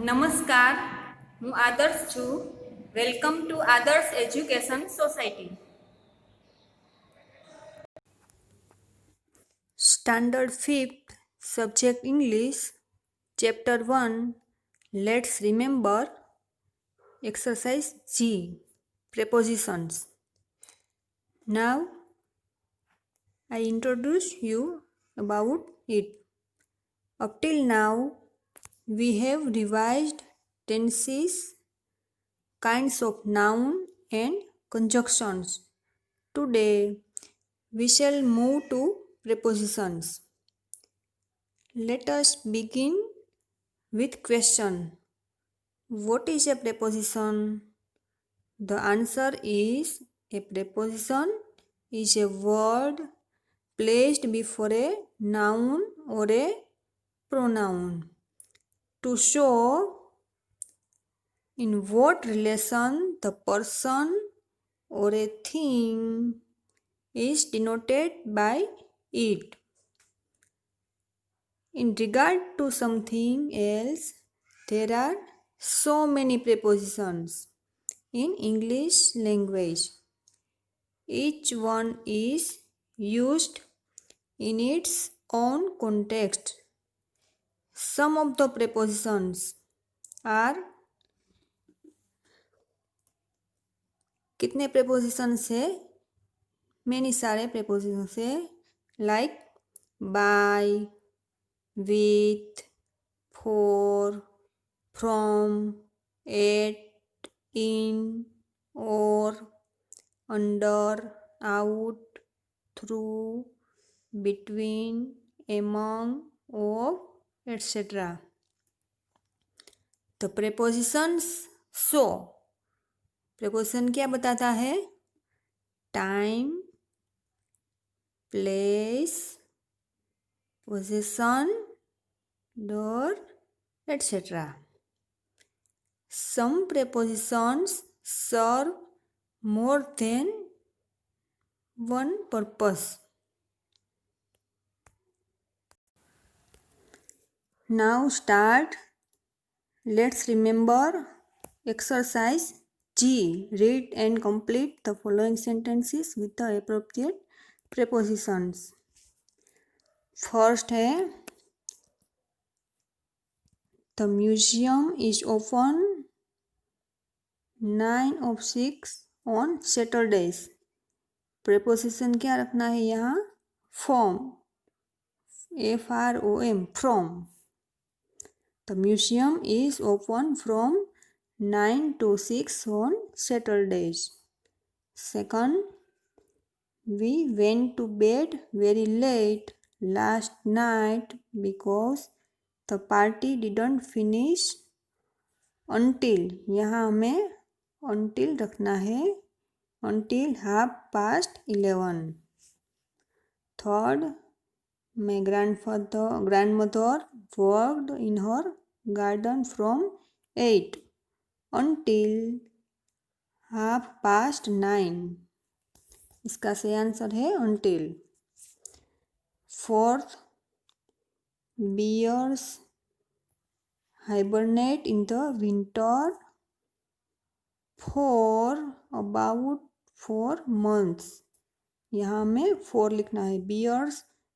નમસ્કાર, હું આદર્શ છું. વેલકમ ટુ આદર્શ education society. Standard 5th, Subject English, Chapter 1. Let's remember exercise G, prepositions. Now, I introduce you about it. Up till now, we have revised tenses, kinds of noun and conjunctions. Today, we shall move to prepositions. Let us begin with question. What is a preposition? The answer is a preposition is a word placed before a noun or a pronoun to show in what relation the person or a thing is denoted by it. In regard to something else, there are so many prepositions in English language. Each one is used in its own context. Some of the prepositions are कितने prepositions है? Many सारे prepositions है like by, with, for, from, at, in, or, under, out, through, between, among, of, etc. The prepositions so. preposition क्या बताता है? Time, place, possession, door, etc. Some prepositions serve more than one purpose. Now start. Let's remember exercise G. Read and complete the following sentences with the appropriate prepositions. First है The museum is open 9 of 6 on Saturdays. Preposition क्या रखना है यहाँ? From. F-R-O-M. From. The museum is open from 9 to 6 on Saturdays. Second, we went to bed very late last night because the party didn't finish until. यहाँ हमें until रखना है. Until 11:30. Third, my grandmother worked in her garden from 8 until 9:30. इसका सही answer है until. Fourth, bears hibernate in the winter for about 4 months. यहाँ हमें 4 लिखना है. Bears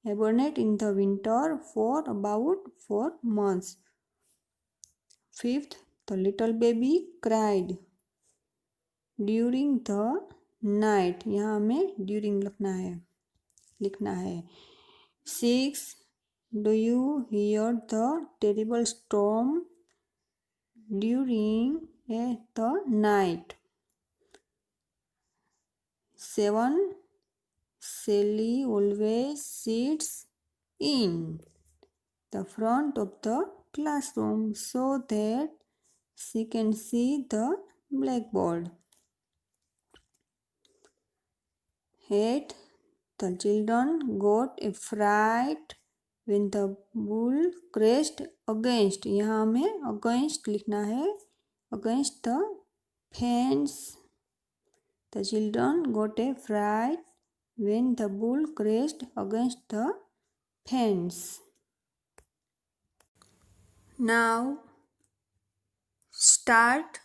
hibernate in the winter for about 4 months. Fifth, the little baby cried during the night. यहाँ हमें during लिखना है. Six, do you hear the terrible storm during the night? 7, Sally always sits in the front of the classroom so that she can see the blackboard. 8, the children got a fright when the bull crashed against. यहाँ हमें against लिखना है. Against the fence. The children got a fright when the bull crashed against the fence. Now Start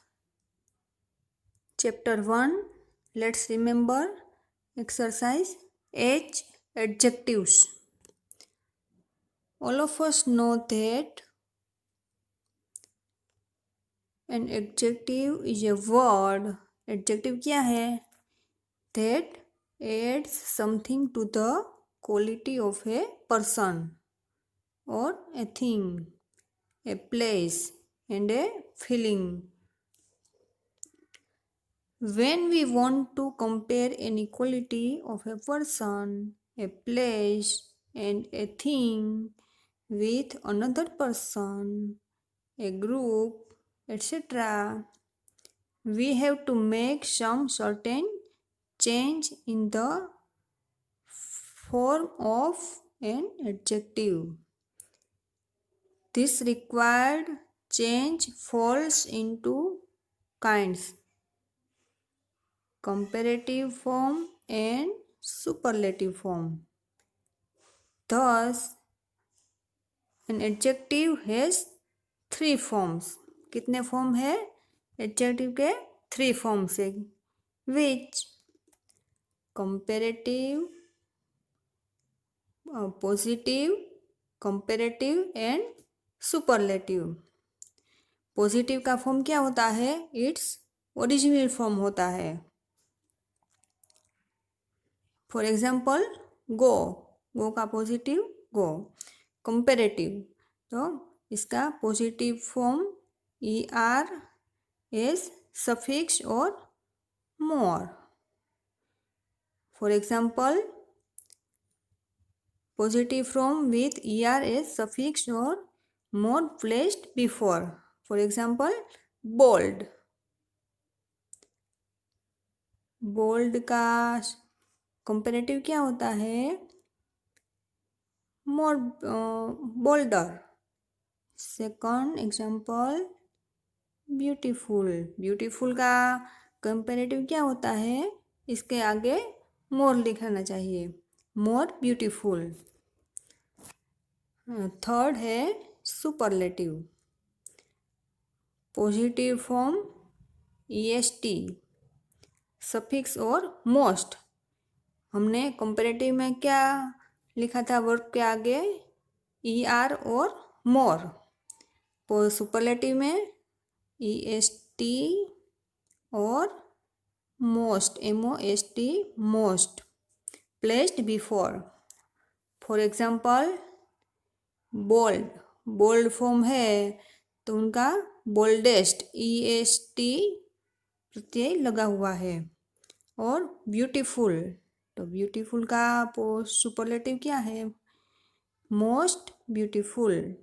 chapter 1. Let's remember exercise H. Adjectives. All of us know that an adjective is a word. Adjective क्या है? That adds something to the quality of a person or a thing, a place, and a feeling. When we want to compare any quality of a person, a place, and a thing with another person, a group, etc., we have to make some certain change in the form of an adjective. This required change falls into kinds: comparative form and superlative form. Thus, an adjective has three forms. कितने form है adjective के? Three forms है. Which? Comparative, positive, comparative and superlative. Positive का form क्या होता है? Its original form होता है. फॉर एग्जाम्पल गो, गो का पॉजिटिव गो. कंपेरेटिव, तो इसका positive form ER S suffix और more. For example positive form with ER S suffix और more placed before. For example bold. Bold का कंपेरेटिव क्या होता है? More bolder. Second example beautiful. Beautiful का कंपेरेटिव क्या होता है? इसके आगे मोर लिखना चाहिए, मोर ब्यूटीफुल. थर्ड है superlative. Positive form EST suffix और मोस्ट. हमने कंपेरेटिव में क्या लिखा था वर्ब के आगे? ER और मोर. सुपरलेटिव में EST और most, MOST most placed before. For example bold. Bold form है तो उनका बोल्डेस्ट EST प्रत्यय लगा हुआ है. और ब्यूटीफुल, तो ब्यूटीफुल का सुपरलेटिव क्या है? Most beautiful.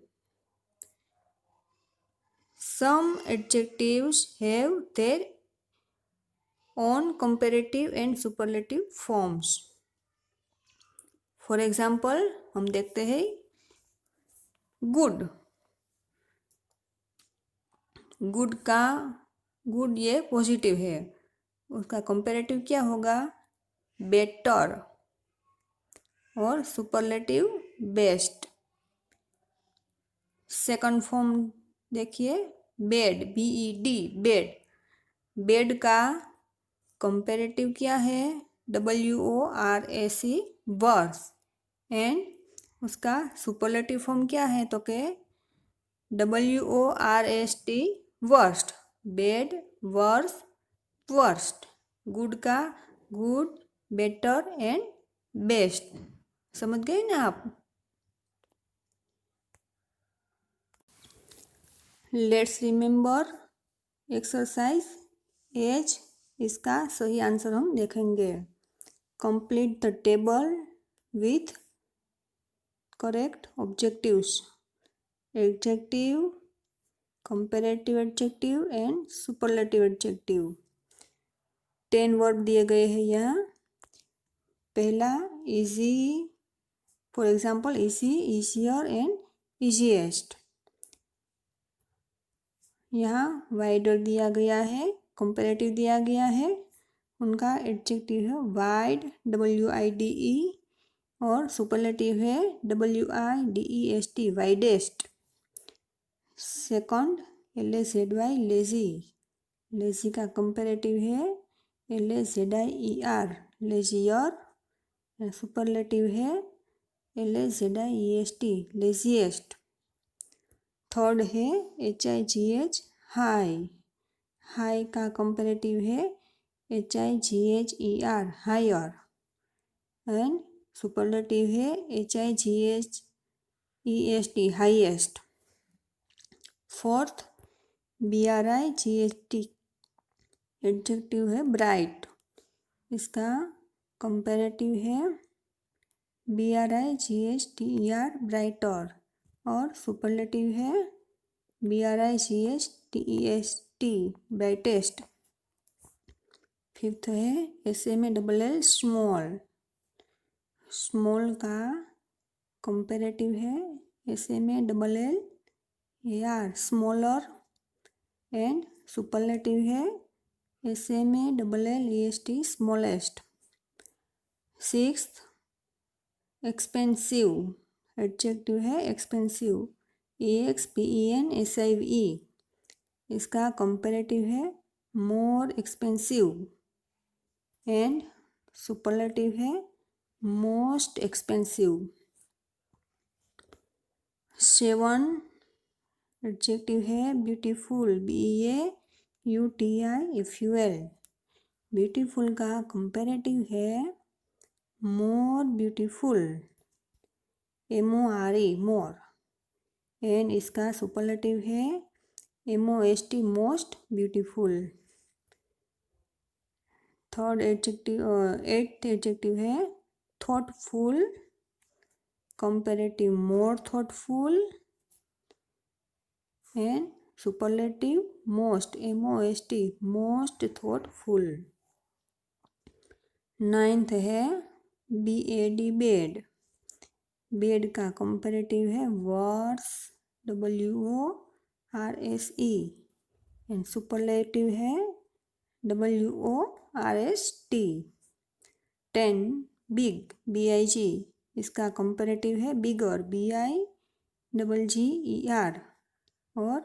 Some adjectives have their own comparative and superlative forms. For example, हम देखते हैं गुड. गुड का गुड ये पॉजिटिव है, उसका कंपेरेटिव क्या होगा? बेटर. और सुपरलेटिव बेस्ट. सेकंड फॉर्म देखिए बेड, BED बेड. बेड का कंपेरेटिव क्या है? WORAC worse. एंड उसका सुपरलेटिव फॉर्म क्या है? तो के WORST worst. Bad, worse, worst. Good का गुड, बेटर एंड बेस्ट. समझ गए ना आप? Let's remember exercise age. इसका सही आंसर हम देखेंगे. Complete the table with correct objectives. Adjective, comparative adjective and superlative adjective. 10 verb दिए गए हैं यहाँ. पहला easy. For example easy, easier and easiest. यहाँ वाइडर दिया गया है, कंपेरेटिव दिया गया है. उनका एडजेक्टिव है वाइड, WIDE, और सुपरलेटिव है WIDEST widest. Second LAZY lazy, lazy का कंपेरेटिव है LAZIER लेजियर, सुपरलेटिव है LAZIEST लेजिएस्ट। थर्ड है HIGH हाई, हाई का कंपेरेटिव है HIGHER हायर, एंड सुपरलेटिव है HIGHEST highest. Fourth BRIGHT adjective है ब्राइट, इसका कंपेरेटिव है BRIGHTER ब्राइटर, और सुपरलेटिव है BRIGHTEST ब्राइटेस्ट। फिफ्थ है SMALL स्मॉल, स्मॉल का कंपेरेटिव है SMALL स्मॉलर, एंड सुपरलेटिव है SMALLEST smallest. Sixth expensive adjective है एक्सपेंसिव EXPENSIVE, इसका कंपेरेटिव है मोर एक्सपेंसिव, एंड सुपरलेटिव है मोस्ट एक्सपेंसिव। सेवन एडजेक्टिव है ब्यूटीफुल BEAUTIFUL, ब्यूटीफुल का कंपेरेटिव है more beautiful MORE more, and इसका सुपरलेटिव है MOST most beautiful. Third adjective eighth adjective है thoughtful, comparative more thoughtful, and superlative most MOST most thoughtful. Ninth है BAD bad, bad का comparative है worse WORSE, and superlative है WORST। 10 big BIG, इसका comparative है बिगर BIGGER, और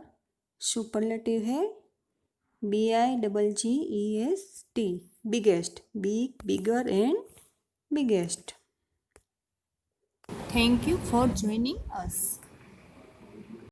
superlative है BIGGEST biggest, big bigger and biggest. Thank you for joining us.